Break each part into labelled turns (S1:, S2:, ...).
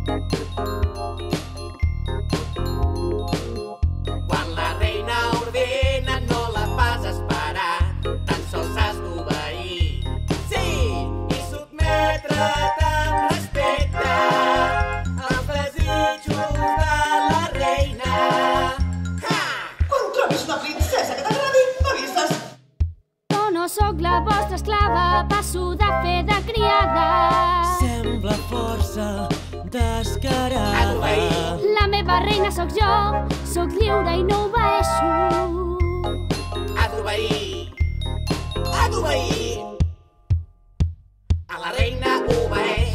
S1: Quan la reina ordena no la fas esperar, tan sols has d'obeir. Sí, i sotmetre't amb respecte als desitjos de la reina.
S2: Quan trobis una princesa que t'agradi, m'avises.
S3: Jo no sóc la vostra esclava, passo de fer de criada.
S4: Sembla força descarada.
S3: La meva reina sóc jo, sóc lliure i no obeeixo.
S1: Has d'obeir, has d'obeir. A la reina obeeix,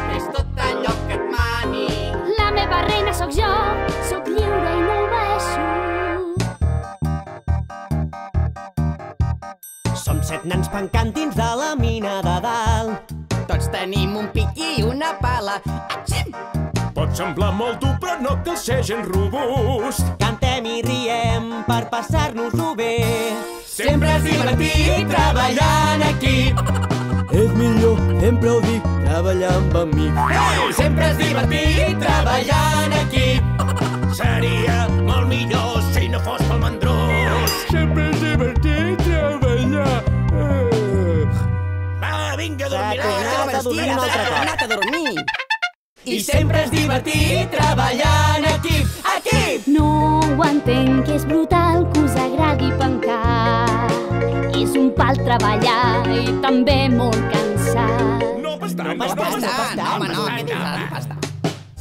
S1: fes tot allò que et mani.
S3: La meva reina sóc jo, sóc lliure i no obeeixo.
S4: Som 7 nans pencant dins de la mina de dalt.
S1: Tots tenim un pic i una pala. Atxim!
S5: Pot semblar molt dur, però no cal ser gens robust.
S4: Cantem i riem per passar-nos-ho bé.
S1: Sempre és divertit treballar en equip.
S4: És millor, sempre ho dic, treballar amb amics.
S1: Sempre és divertit treballar en equip.
S5: Seria molt millor si no fos pel mandrós. Sempre és divertit treballar. Va, vinga, a dormir.
S4: Tornat a dormir un altre cop.
S1: Tornat a dormir. I sempre és divertit treballar en equip. Equip!
S3: No ho entenc, que és brutal que us agradi pencar. És un pal treballar i també molt cansat.
S5: No bastant,
S4: No bastant.
S1: Home, no, què dius ara, pasta?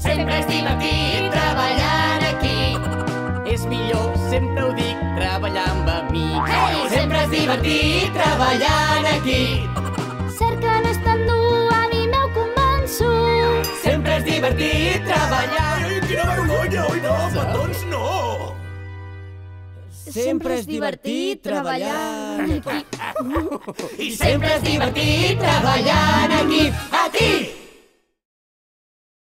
S1: Sempre és divertit treballar en equip. És millor, sempre ho dic, treballar amb amics. Sempre és divertit treballar en equip.
S3: Cert que no és tan dur, a mi m'heu convençut.
S1: Sempre és divertit treballar.
S5: Ai, quina vergonya, oi no? Petons no.
S4: Sempre és divertit treballar en equip.
S1: I sempre és divertit treballar en equip. Equip!